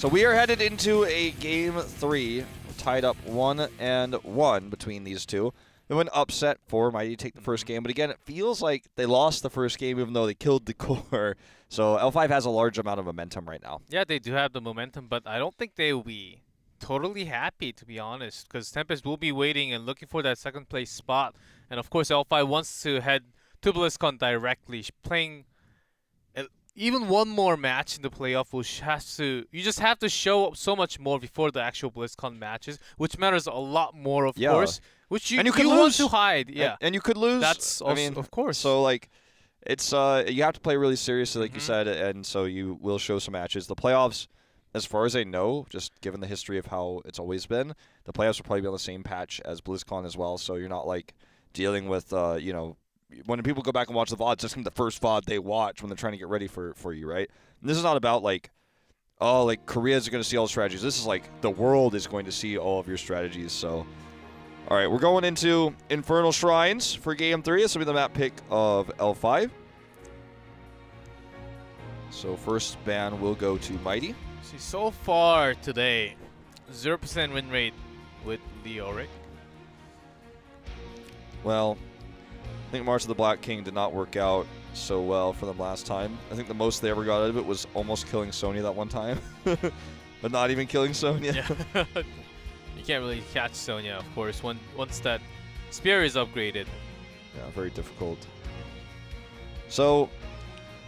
So we are headed into a game 3, tied up 1-1 between these two. It went upset for Mighty to take the first game, but again, it feels like they lost the first game even though they killed the core. So L5 has a large amount of momentum right now. Yeah, they do have the momentum, but I don't think they will be totally happy, to be honest, because Tempest will be waiting and looking for that second place spot. And of course, L5 wants to head to BlizzCon directly, playing even one more match in the playoff. You just have to show up so much more before the actual BlizzCon matches, which matters a lot more, of course. Which you want to hide, yeah. And you could lose. That's also, I mean, of course. So like, it's you have to play really seriously, like you said, and so you will show some matches. The playoffs, as far as I know, just given the history of how it's always been, the playoffs will probably be on the same patch as BlizzCon as well. So you're not like dealing with you know, when people go back and watch the VODs, it's the first VOD they watch when they're trying to get ready for you, right? And this is not about like, oh, like Korea's going to see all the strategies. This is like the world is going to see all of your strategies. So, all right, we're going into Infernal Shrines for Game 3. This will be the map pick of L5. So first ban will go to Mighty. See, so far today, 0% win rate with Leoric. Well, I think March of the Black King did not work out so well for them last time. I think the most they ever got out of it was almost killing Sonya that one time. But not even killing Sonya. Yeah. You can't really catch Sonya, of course, once that spear is upgraded. Yeah, very difficult. So,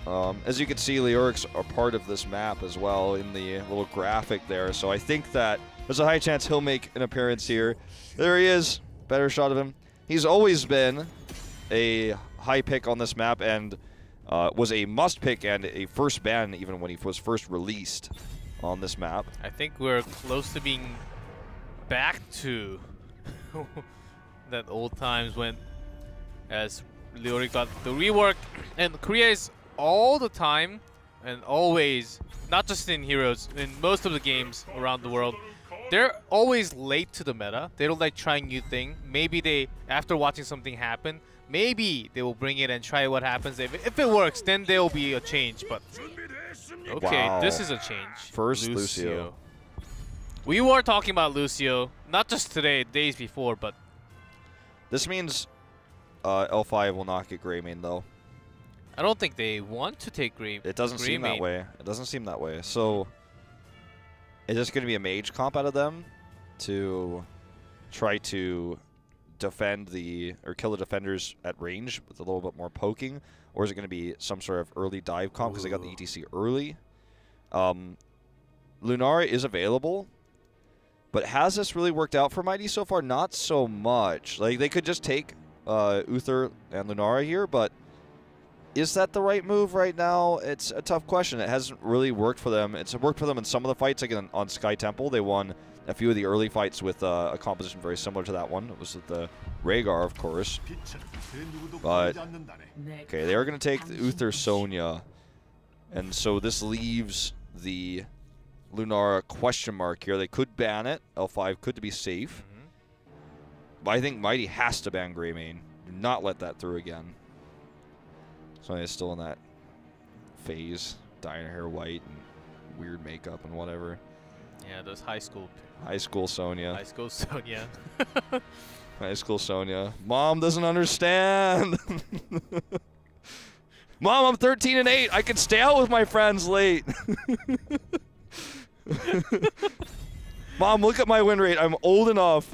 as you can see, Leorics are part of this map as well in the little graphic there. So I think that there's a high chance he'll make an appearance here. There he is. Better shot of him. He's always been a high pick on this map and was a must pick and a first ban even when he was first released on this map. I think we're close to being back to that old times when as Leoric got the rework, and Korea is all the time and always, not just in Heroes, in most of the games around the world, they're always late to the meta. They don't like trying new thing. Maybe they, after watching something happen, maybe they will bring it and try what happens. If it works, then there will be a change. But okay, wow. This is a change. First Lucio. We were talking about Lucio, not just today, days before, but this means L5 will not get Greymane though. I don't think they want to take Greymane. It doesn't seem that way. It doesn't seem that way. So is this going to be a mage comp out of them to try to defend or kill the defenders at range with a little bit more poking, or is it going to be some sort of early dive comp because they got the ETC early? Lunara is available, but has this really worked out for Mighty so far? Not so much. Like they could just take Uther and Lunara here, but is that the right move right now? It's a tough question. It hasn't really worked for them. It's worked for them in some of the fights, like on Sky Temple. They won a few of the early fights with a composition very similar to that one. It was with the Rhaegar, of course. But, okay, they are going to take the Uther Sonya. And so this leaves the Lunara question mark here. They could ban it. L5 could be safe. But I think Mighty has to ban Greymane. Do not let that through again. Sonya's still in that phase, dyeing her hair white and weird makeup and whatever. Yeah, those high school Sonya. High school Sonya. High school Sonya. Mom doesn't understand. Mom, I'm 13 and 8. I can stay out with my friends late. Mom, look at my win rate. I'm old enough.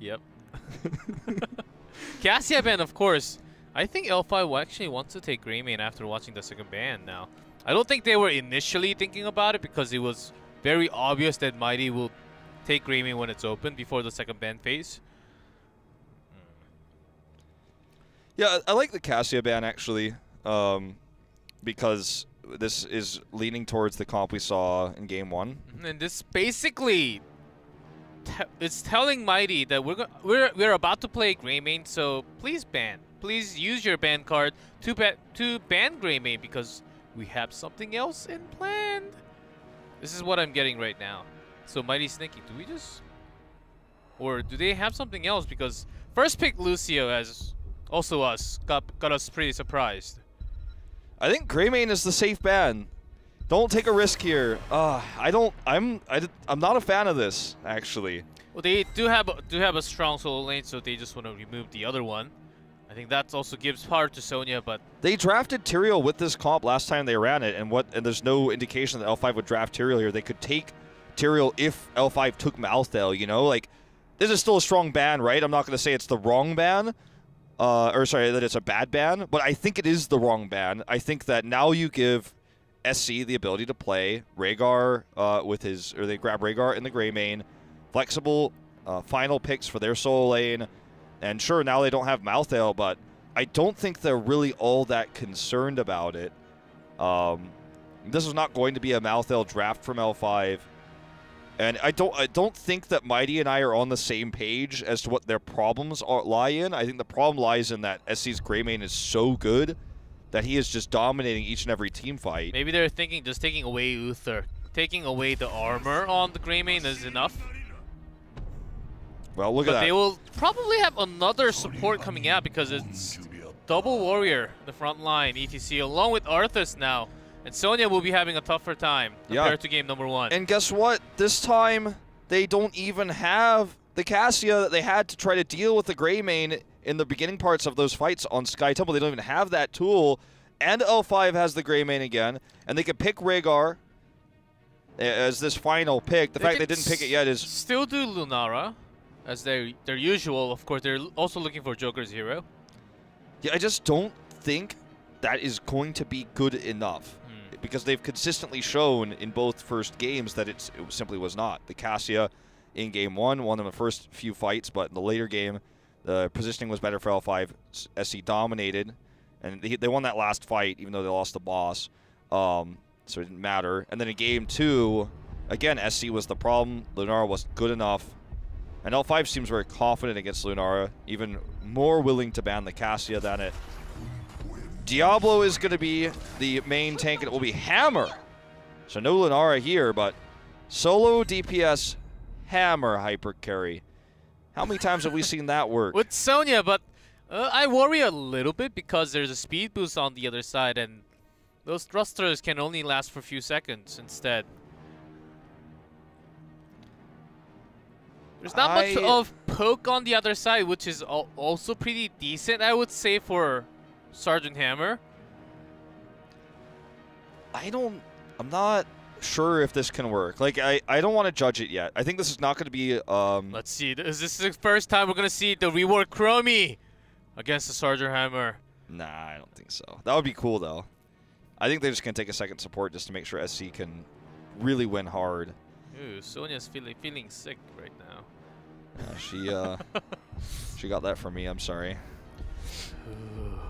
Yep. Cassia ban, of course. I think L5 actually wants to take Greymane after watching the second ban now. I don't think they were initially thinking about it because it was very obvious that Mighty will take Greymane when it's open before the second ban phase. Yeah, I like the Cassia ban actually, because this is leaning towards the comp we saw in Game 1. And this basically it's telling Mighty that we're about to play Greymane, so please ban. Please use your ban card to ban Greymane because we have something else in planned. This is what I'm getting right now. So Mighty's thinking, do we just, or do they have something else? Because first pick Lucio as also got us pretty surprised. I think Greymane is the safe ban. Don't take a risk here. I'm not a fan of this, actually. Well, they do have a strong solo lane, so they just want to remove the other one. I think that also gives power to Sonya, but they drafted Tyrael with this comp last time they ran it, and there's no indication that L5 would draft Tyrael here. They could take Tyrael if L5 took Malthael, you know? Like, this is still a strong ban, right? I'm not going to say it's the wrong ban, or sorry, that it's a bad ban, but I think it is the wrong ban. I think that now you give SC the ability to play Rehgar or they grab Rehgar in the Greymane, flexible final picks for their solo lane, and sure, now they don't have Malthael, but I don't think they're really all that concerned about it. This is not going to be a Malthael draft from L5. And I don't think that Mighty and I are on the same page as to what their problems lie in. I think the problem lies in that SC's Greymane is so good that he is just dominating each and every team fight. Maybe they're thinking just taking away Uther. Taking away the armor on the Greymane is enough. Well, look at that. But they will probably have another support coming out because it's double warrior, the front line, ETC, along with Arthas now. And Sonya will be having a tougher time compared to game number 1. And guess what? This time, they don't even have the Cassia that they had to try to deal with the Greymane in the beginning parts of those fights on Sky Temple. They don't even have that tool. And L5 has the Greymane again. And they can pick Rehgar as this final pick. The fact they didn't pick it yet is... Still do Lunara as their usual. Of course, they're also looking for Joker's hero. Yeah, I just don't think that is going to be good enough. Because they've consistently shown in both first games that it simply was not. The Cassia in game 1 won them the first few fights, but in the later game, the positioning was better for L5. SC dominated, and they won that last fight, even though they lost the boss. So it didn't matter. And then in game 2, again, SC was the problem. Lunara wasn't good enough. And L5 seems very confident against Lunara, even more willing to ban the Cassia than it. Diablo is going to be the main tank, and it will be Hammer. So no Lunara here, but solo DPS Hammer hyper carry. How many times have we seen that work? With Sonya, but I worry a little bit because there's a speed boost on the other side, and those thrusters can only last for a few seconds instead. There's not much of poke on the other side, which is also pretty decent, I would say, for Sergeant Hammer. I'm not sure if this can work. Like, I don't want to judge it yet. I think this is not going to be, Let's see. Is this the first time we're going to see the rework Chromie against the Sergeant Hammer? Nah, I don't think so. That would be cool, though. I think they're just going to take a second support just to make sure SC can really win hard. Ooh, Sonya's feeling sick right now. Yeah, she got that from me. I'm sorry.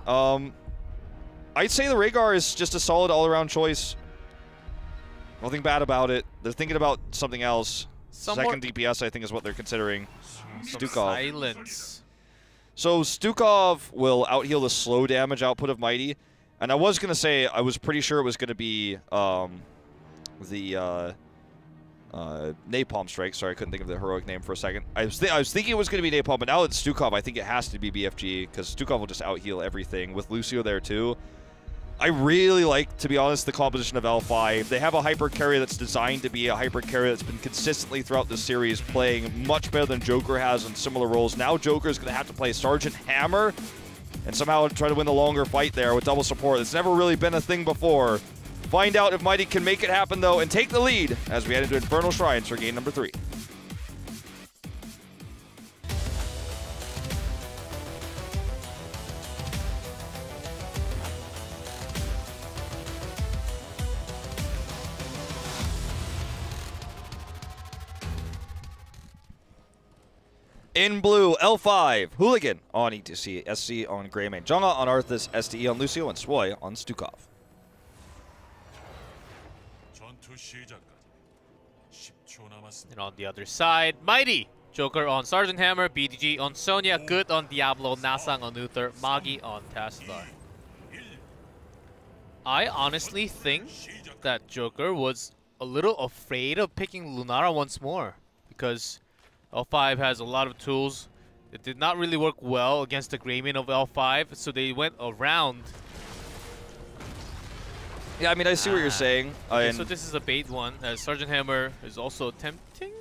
I'd say the Rehgar is just a solid all-around choice. Nothing bad about it. They're thinking about something else. Second DPS, I think, is what they're considering. Stukov. Silence. So Stukov will out-heal the slow damage output of Mighty. And I was going to say, I was pretty sure it was going to be the Napalm Strike. Sorry, I couldn't think of the heroic name for a second. I was thinking it was going to be Napalm, but now it's Stukov. I think it has to be BFG, because Stukov will just out-heal everything, with Lucio there too. I really like, to be honest, the composition of L5. They have a hyper carry that's designed to be a hyper carry that's been consistently throughout the series playing much better than Joker has in similar roles. Now Joker's going to have to play Sergeant Hammer and somehow try to win the longer fight there with double support. It's never really been a thing before. Find out if Mighty can make it happen, though, and take the lead as we head into Infernal Shrines for game number 3. In blue, L5, Hooligan on ETC, SC on Greymane, Jungha on Arthas, STE on Lucio, and Swoi on Stukov. And on the other side, Mighty. Joker on Sergeant Hammer, BDG on Sonya, Good on Diablo, Nasang on Uther, Magi on Tassadar. I honestly think that Joker was a little afraid of picking Lunara once more, because L5 has a lot of tools. It did not really work well against the Greymane of L5, so they went around. Yeah, I mean, I see what you're saying. Okay, and so this is a bait one. Sergeant Hammer is also attempting,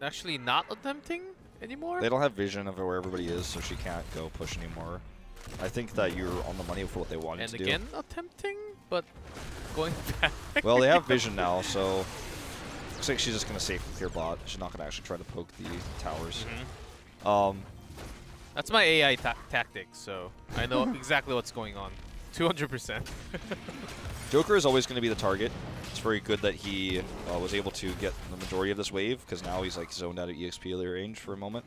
actually not attempting anymore. they don't have vision of where everybody is, so she can't go push anymore. I think that you're on the money for what they wanted to do. And again attempting, but going back. Well, they have vision now, so looks like she's just going to safely clear bot. She's not going to actually try to poke the towers. That's my AI tactic, so I know exactly what's going on. 200%. Joker is always going to be the target. It's very good that he was able to get the majority of this wave, because now he's like zoned out of EXP range for a moment.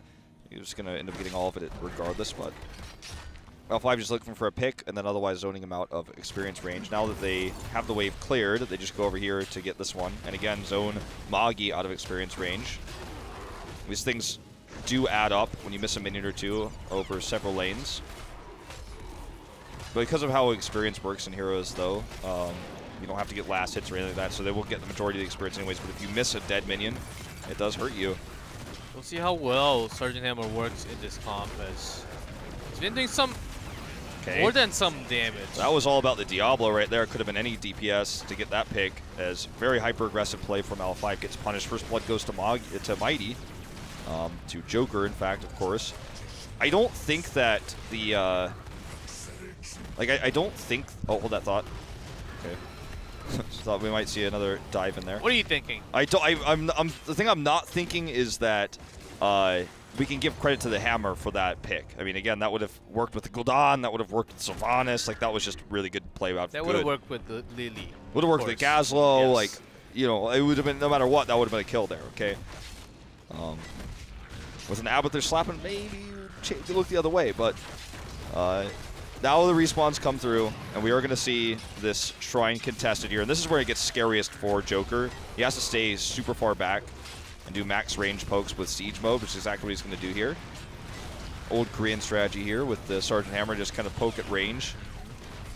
He was going to end up getting all of it regardless, but L5 just looking for a pick, and then otherwise zoning him out of experience range. Now that they have the wave cleared, they just go over here to get this one. And again, zone Magi out of experience range. These things do add up when you miss a minion or two over several lanes. But because of how experience works in Heroes, though, you don't have to get last hits or anything like that, so they will get the majority of the experience anyways. But if you miss a dead minion, it does hurt you. We'll see how well Sergeant Hammer works in this comp, as he's been doing some more than some damage. That was all about the Diablo right there. Could have been any DPS to get that pick, as very hyper-aggressive play from L5 gets punished. First blood goes to Mighty, to Joker, in fact, of course. I don't think that the, I don't think, oh, hold that thought. Okay. Thought we might see another dive in there. What are you thinking? The thing I'm not thinking is that, we can give credit to the Hammer for that pick. I mean, again, that would have worked with the Gul'dan, that would have worked with Sylvanas. Like, that was just really good play out. That would have worked with the Lily. Would have worked with Gazlowe. Yes. Like, you know, it would have been, no matter what, that would have been a kill there, okay? With an Abathur slapping, maybe you look the other way, but now the respawns come through, and we are going to see this Shrine contested here. And this is where it gets scariest for Joker. He has to stay super far back and do max range pokes with Siege mode, which is exactly what he's going to do here. Old Korean strategy here with the Sergeant Hammer, just kind of poke at range.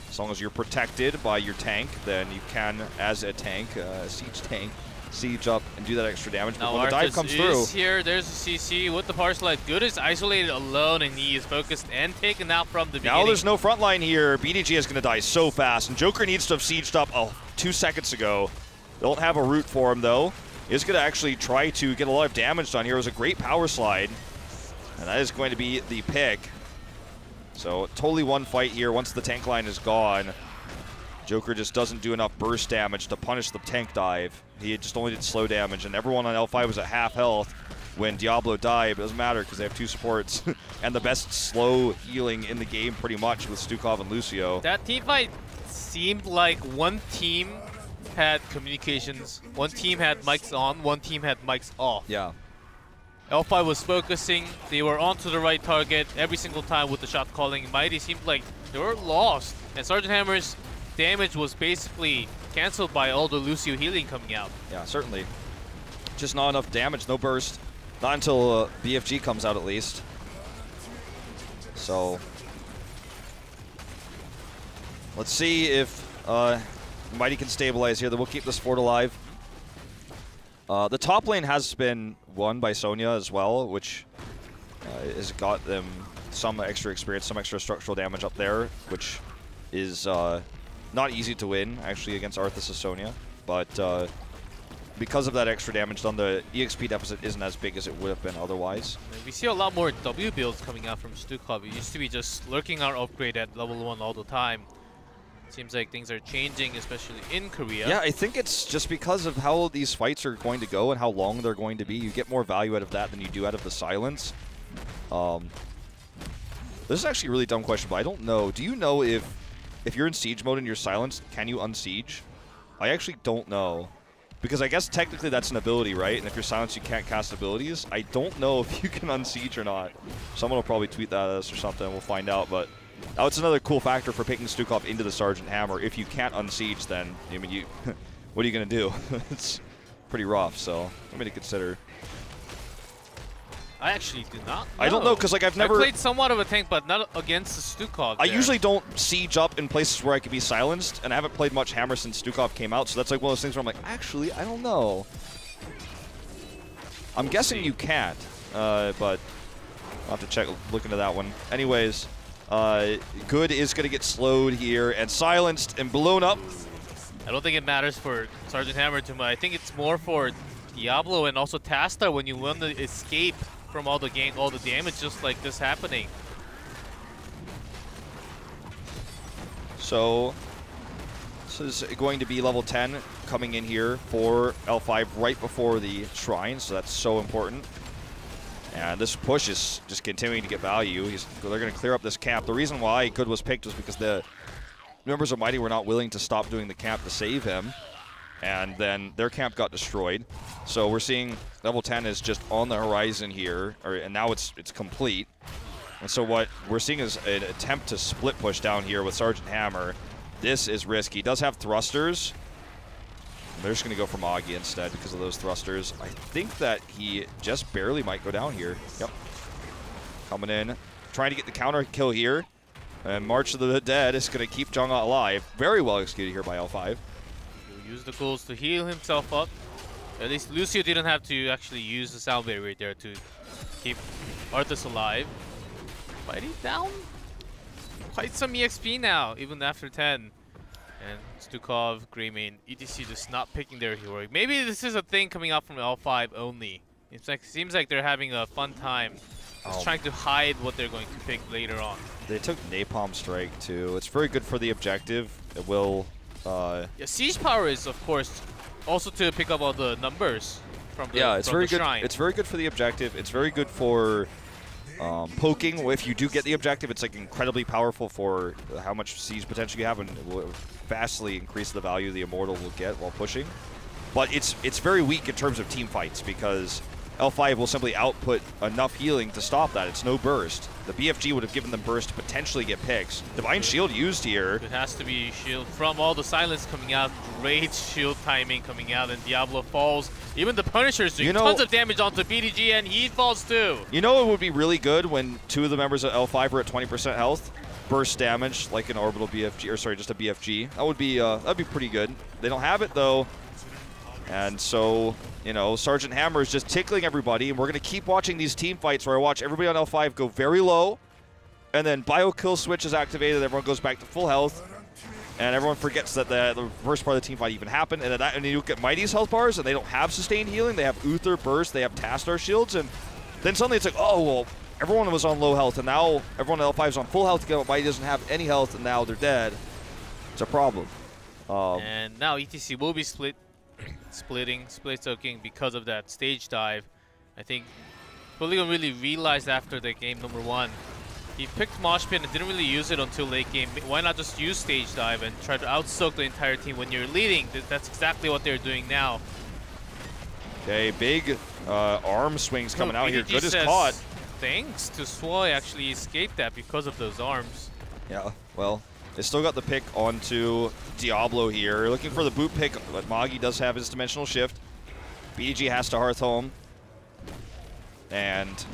As long as you're protected by your tank, then you can, as a tank, siege tank, siege up and do that extra damage. But now when the dive comes through, here, there's a CC with the Power Slide. Good is isolated alone, and he is focused and taken out from the beginning. Now there's no front line here. BDG is going to die so fast, and Joker needs to have sieged up 2 seconds ago. They don't have a route for him, though. He's going to actually try to get a lot of damage done here. It was a great Power Slide, and that is going to be the pick. So totally one fight here. Once the tank line is gone, Joker just doesn't do enough burst damage to punish the tank dive. He just only did slow damage, and everyone on L5 was at half health when Diablo died. It doesn't matter because they have 2 supports and the best slow healing in the game pretty much with Stukov and Lucio. That team fight seemed like one team had communications. One team had mics on, one team had mics off. Yeah. L5 was focusing. They were onto the right target every single time with the shot calling. Mighty seemed like they were lost, and Sergeant Hammer's damage was basically cancelled by all the Lucio healing coming out. Yeah, certainly. Just not enough damage, no burst. Not until BFG comes out, at least. So let's see if Mighty can stabilize here. Then we'll keep this fort alive. The top lane has been won by Sonya as well, which has got them some extra experience, some extra structural damage up there, which is not easy to win, actually, against Arthas' Sonya. But because of that extra damage done, the EXP deficit isn't as big as it would have been otherwise. We see a lot more W builds coming out from Stukov. It used to be just lurking our upgrade at level 1 all the time. Seems like things are changing, especially in Korea. Yeah, I think it's just because of how these fights are going to go and how long they're going to be. You get more value out of that than you do out of the silence. This is actually a really dumb question, but I don't know. Do you know if you're in siege mode and you're silenced, can you unsiege? I actually don't know. Because I guess technically that's an ability, right? And if you're silenced, you can't cast abilities. I don't know if you can unsiege or not. Someone will probably tweet that at us or something, and we'll find out. But now it's another cool factor for picking Stukov into the Sergeant Hammer. If you can't unsiege, then, I mean, you what are you going to do? It's pretty rough, so something to consider. I actually do not know. I don't know, because like I've never... I played somewhat of a tank, but not against the Stukov. I usually don't siege up in places where I could be silenced, and I haven't played much Hammer since Stukov came out, so that's like one of those things where I'm like, actually, I don't know. I'm guessing you can't, but I'll have to check, look into that one. Anyways, Good is going to get slowed here and silenced and blown up I don't think it matters for Sergeant Hammer too much. I think it's more for Diablo and also Tastar when you want to escape from all the damage just like this happening. So this is going to be level 10 coming in here for L5 right before the shrine, so that's so important. And this push is just continuing to get value. They're going to clear up this camp. The reason why Good was picked was because the members of Mighty were not willing to stop doing the camp to save him. And then their camp got destroyed. So we're seeing level 10 is just on the horizon here, and now it's complete. And so what we're seeing is an attempt to split push down here with Sergeant Hammer. This is risky. He does have thrusters. They're just going to go for Magi instead because of those thrusters. I think that he just barely might go down here. Yep. Coming in, trying to get the counter kill here. And March of the Dead is going to keep Zhonga alive. Very well executed here by L5. He'll use the ghouls to heal himself up. At least Lucio didn't have to actually use the sound barrier there to keep Arthas alive. Mighty down quite some EXP now, even after 10. And Stukov, Greymane, ETC just not picking their heroic. Maybe this is a thing coming out from L5 only. Seems like they're having a fun time. Just trying to hide what they're going to pick later on. They took Napalm Strike too. It's very good for the objective. It will... yeah, Siege Power is, of course, also to pick up all the numbers from the, yeah, it's very good. Shrine. It's very good for the objective. It's very good for poking. If you do get the objective, it's like incredibly powerful for how much siege potential you have, and it will vastly increase the value the Immortal will get while pushing. But it's very weak in terms of team fights because L5 will simply output enough healing to stop that. It's no burst. The BFG would have given them burst to potentially get picks. Divine Shield used here. It has to be shield from all the silence coming out. Great shield timing coming out, and Diablo falls. Even the Punisher's doing tons of damage onto BDG, and he falls too. You know it would be really good when two of the members of L5 are at 20% health? Burst damage, like an orbital BFG, or sorry, just a BFG. That would be that'd be pretty good. They don't have it though. And so, you know, Sergeant Hammer is just tickling everybody, and we're going to keep watching these team fights where I watch everybody on L5 go very low, and then Bio Kill Switch is activated, everyone goes back to full health, and everyone forgets that the first part of the team fight even happened, and then you look at Mighty's health bars, and they don't have sustained healing, they have Uther Burst, they have Tastar Shields, and then suddenly it's like, oh, well, everyone was on low health, and now everyone on L5 is on full health again, but Mighty doesn't have any health, and now they're dead. It's a problem. And now ETC will be split soaking because of that stage dive. I think Polygon really realized after the game number 1. He picked Mosh Pit and didn't really use it until late game. Why not just use stage dive and try to out-soak the entire team when you're leading? That's exactly what they're doing now. Okay, big arm swings coming out here. Good is caught. Thanks to Swoy actually escaped that because of those arms. Yeah, well, they still got the pick onto Diablo here. Looking for the boot pick, but Magi does have his dimensional shift. BDG has to Hearth Home. And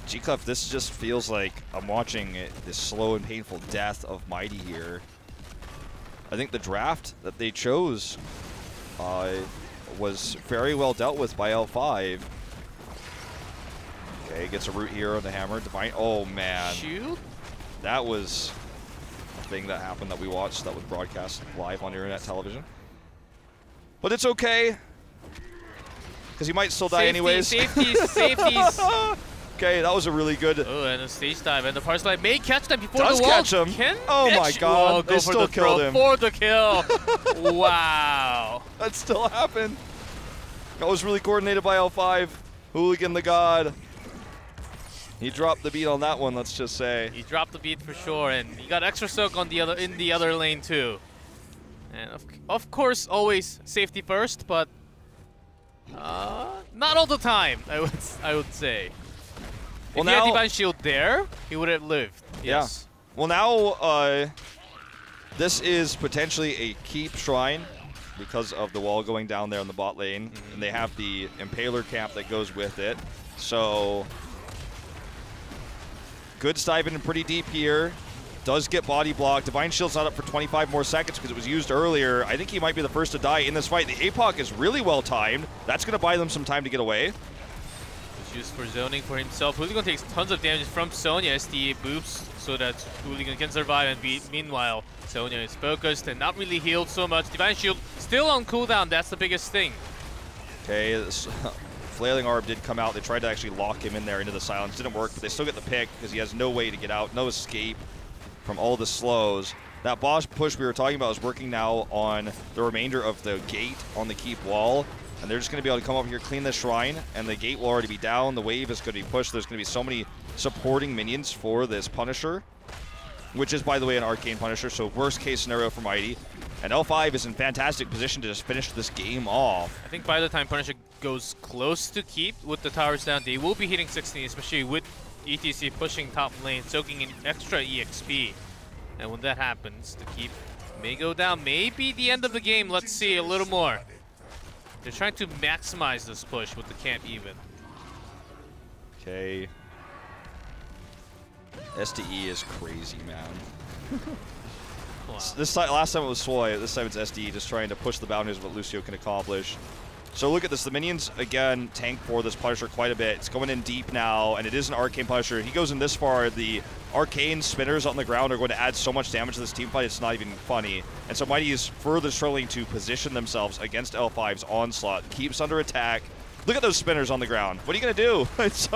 G-Clef, this just feels like I'm watching this slow and painful death of Mighty here. I think the draft that they chose was very well dealt with by L5. Okay, gets a root here on the hammer. Divine, oh man. Shoot. That was a thing that happened that we watched that was broadcast live on internet television. But it's okay, because he might still die anyways. Safeties. Okay, that was a really good... Oh, and a stage dive, and the Parasite may catch them before the wall. Catch him. Oh my god, they still killed him. For the kill. Wow. That still happened. That was really coordinated by L5. Hooligan the God. He dropped the beat on that one, let's just say. He dropped the beat for sure, and he got extra soak on the other lane too. And of course, always safety first, but not all the time. I would say. Well, if he had Divine Shield there, he would have lived. Yes. Yeah. Well, now this is potentially a keep shrine because of the wall going down there in the bot lane, and they have the Impaler camp that goes with it. So Good's diving in pretty deep here. Does get body blocked. Divine Shield's not up for 25 more seconds because it was used earlier. I think he might be the first to die in this fight. The APOC is really well timed. That's going to buy them some time to get away. He's used for zoning for himself. Hooligan takes tons of damage from Sonya. SDA boops so that Hooligan can survive and beat. Meanwhile, Sonya is focused and not really healed so much. Divine Shield still on cooldown. That's the biggest thing. Okay, this Flailing Orb did come out. They tried to actually lock him in there into the silence. Didn't work, but they still get the pick because he has no way to get out, no escape from all the slows. That boss push we were talking about is working now on the remainder of the gate on the keep wall. And they're just going to be able to come over here, clean the shrine, and the gate will already be down. The wave is going to be pushed. There's going to be so many supporting minions for this Punisher, which is, by the way, an Arcane Punisher, so worst case scenario for Mighty. And L5 is in fantastic position to just finish this game off. I think by the time Punisher goes close to keep with the towers down, they will be hitting 16, especially with ETC pushing top lane, soaking in extra EXP. And when that happens, the keep may go down. Maybe the end of the game. Let's see a little more. They're trying to maximize this push with the camp even. Okay. SDE is crazy, man. Wow. This time, last time it was Soy, this time it's SDE just trying to push the boundaries of what Lucio can accomplish. So look at this, the minions, again, tank for this Punisher quite a bit. It's going in deep now, and it is an Arcane Punisher. He goes in this far, the Arcane spinners on the ground are going to add so much damage to this team fight, it's not even funny. And so Mighty is further struggling to position themselves against L5's onslaught. Keeps under attack. Look at those spinners on the ground. What are you going to do? It's,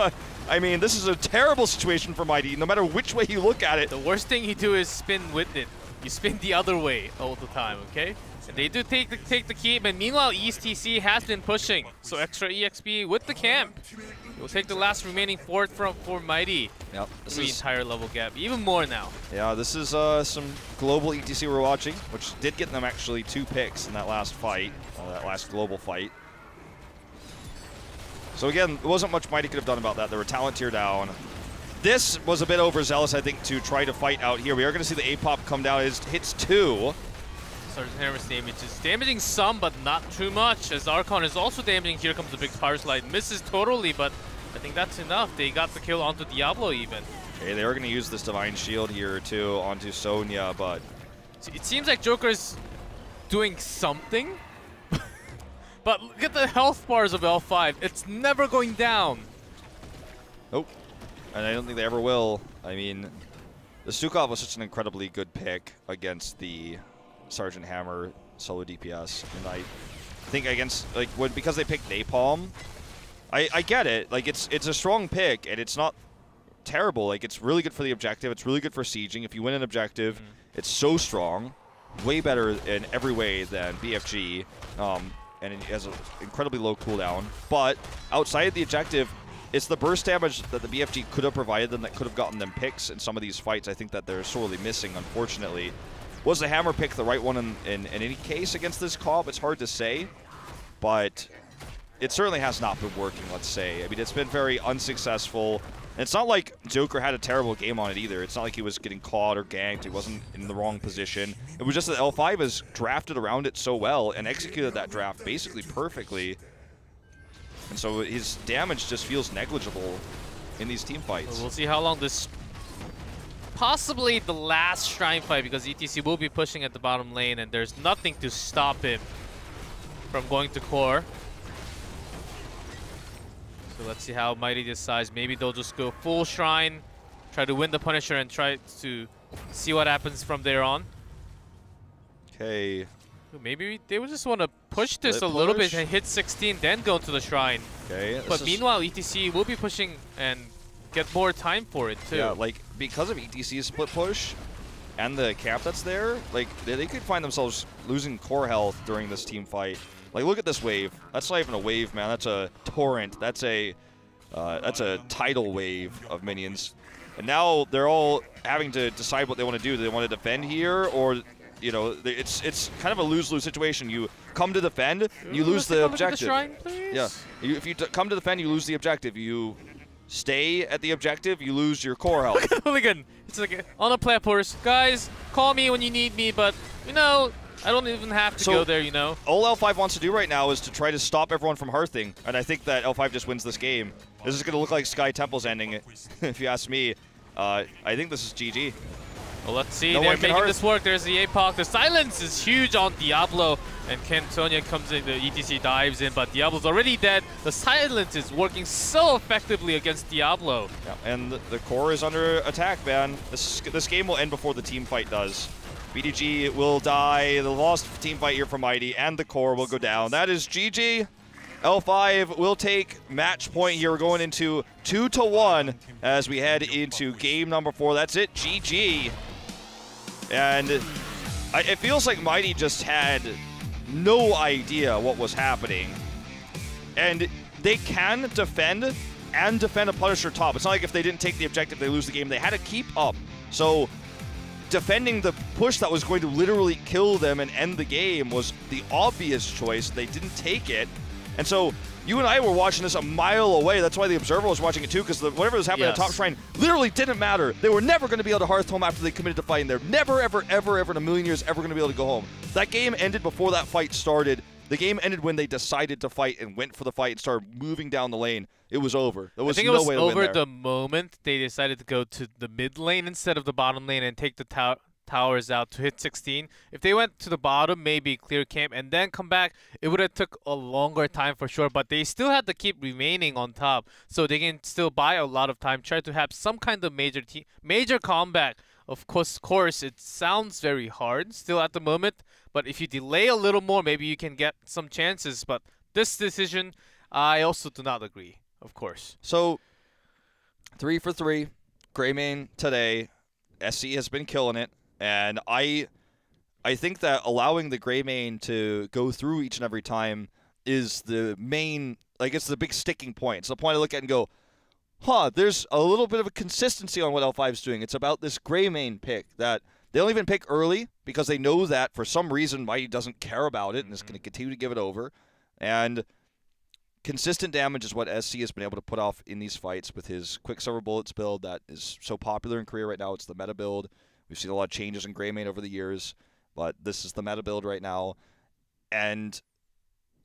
I mean, this is a terrible situation for Mighty, no matter which way you look at it. The worst thing you do is spin with it. You spin the other way all the time, okay? And they do take the keep, and meanwhile, ESTC has been pushing. So extra EXP with the camp. We'll take the last remaining fort for Mighty. Yep. This is entire level gap, even more now. Yeah, this is some global ETC we're watching, which did get them actually 2 picks in that last fight, that last global fight. So again, there wasn't much Mighty could have done about that. They were talent tier down. This was a bit overzealous, I think, to try to fight out here. We are going to see the A-Pop come down. It hits 2. Sergeant Hammer's damage is damaging some, but not too much, as Archon is also damaging. Here comes the big Power Slide. Misses totally, but I think that's enough. They got the kill onto Diablo even. Okay, they are going to use this Divine Shield here, too, onto Sonya, but... It seems like Joker's doing something, but look at the health bars of L5. It's never going down. Nope. And I don't think they ever will. I mean, the Stukov was such an incredibly good pick against the Sergeant Hammer solo DPS, and I think against, like, because they picked Napalm, I get it. Like, it's a strong pick, and it's not terrible. Like, it's really good for the objective. It's really good for sieging. If you win an objective, it's so strong, way better in every way than BFG, and it has an incredibly low cooldown. But outside of the objective, it's the burst damage that the BFG could have provided them that could have gotten them picks in some of these fights. I think that they're sorely missing, unfortunately. Was the Hammer pick the right one in any case against this comp? It's hard to say, but it certainly has not been working, let's say. I mean, it's been very unsuccessful. And it's not like Joker had a terrible game on it either. It's not like he was getting caught or ganked. He wasn't in the wrong position. It was just that L5 has drafted around it so well and executed that draft basically perfectly. And so his damage just feels negligible in these team fights. We'll see how long this... Possibly the last Shrine fight, because ETC will be pushing at the bottom lane and there's nothing to stop him from going to core. So let's see how Mighty decides. Maybe they'll just go full Shrine, try to win the Punisher and try to see what happens from there on. Okay. Maybe they would just want to push this a little bit and hit 16, then go to the Shrine. Okay. But meanwhile, ETC will be pushing and get more time for it too. Yeah, like, because of ETC's split push and the cap that's there, like, they could find themselves losing core health during this team fight. Like, look at this wave. That's not even a wave, man. That's a torrent. That's a tidal wave of minions. And now they're all having to decide what they want to do. Do they want to defend here, or, you know, it's kind of a lose-lose situation. You come to defend, you lose the objective. The shrine, please? Yeah. If you come to defend, you lose the objective. You stay at the objective, you lose your core health. Look at Hooligan. It's like on a platform. Guys, call me when you need me, but, you know, I don't even have to go there, you know. All L5 wants to do right now is to try to stop everyone from hearthing, and I think that L5 just wins this game. This is going to look like Sky Temple's ending, if you ask me. I think this is GG. Well, let's see. No They're one can making hurt. this work. There's the APOC. The silence is huge on Diablo. And Sonya comes in, the ETC dives in, but Diablo's already dead. The silence is working so effectively against Diablo. Yeah, and the core is under attack, man. This game will end before the team fight does. BDG will die. The lost team fight here for Mighty, and the core will go down. That is GG. L5 will take match point here. We're going into 2-1 as we head into game number 4. That's it, GG. And it feels like Mighty just had no idea what was happening. And they can defend and defend a Punisher top. It's not like if they didn't take the objective, they lose the game. They had to keep up. So defending the push that was going to literally kill them and end the game was the obvious choice. They didn't take it. And so you and I were watching this a mile away. That's why the Observer was watching it too, because whatever was happening at Top Shrine literally didn't matter. They were never going to be able to Hearth home after they committed to fighting. They're never, ever, ever, ever in a million years ever going to be able to go home. That game ended before that fight started. The game ended when they decided to fight and went for the fight and started moving down the lane. It was over. There was no way to win there. I think it was over the moment they decided to go to the mid lane instead of the bottom lane and take the towers out to hit 16. If they went to the bottom, maybe clear camp and then come back, it would have took a longer time for sure, but they still had to keep remaining on top so they can still buy a lot of time, try to have some kind of major comeback. Of course, it sounds very hard still at the moment, but if you delay a little more, maybe you can get some chances. But this decision, I also do not agree, of course. So 3 for 3, Greymane today. SC has been killing it. And I think that allowing the Greymane to go through each and every time is the main, like, it's the big sticking point. It's the point I look at and go, huh, there's a little bit of a consistency on what L5 is doing. It's about this Greymane pick that they don't even pick early because they know that for some reason Mighty doesn't care about it and is going to continue to give it over. And consistent damage is what SC has been able to put off in these fights with his Quicksilver Bullets build that is so popular in Korea right now. It's the meta build. We've seen a lot of changes in Greymane over the years, but this is the meta build right now. And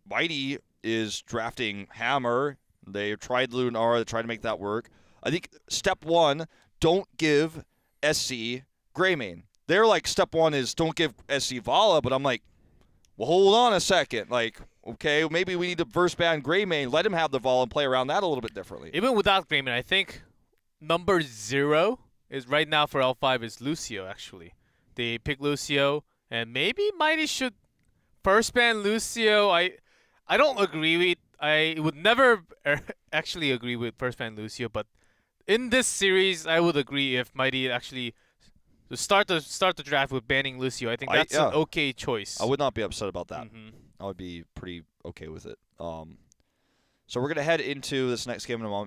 Mighty is drafting Hammer. They tried Lunara. They tried to make that work. I think step one, don't give SC Greymane. They're like, step one is don't give SC Vala, but I'm like, well, hold on a second. Like, okay, maybe we need to first ban Greymane, let him have the Vala and play around that a little bit differently. Even without Greymane, I think number 0 is right now for L5 is Lucio, actually. They pick Lucio, and maybe Mighty should first ban Lucio. I don't agree with, I would never actually agree with first ban Lucio, but in this series, I would agree if Mighty actually start the draft with banning Lucio. I think that's an okay choice. I would not be upset about that. I would be pretty okay with it. So we're going to head into this next game in a moment.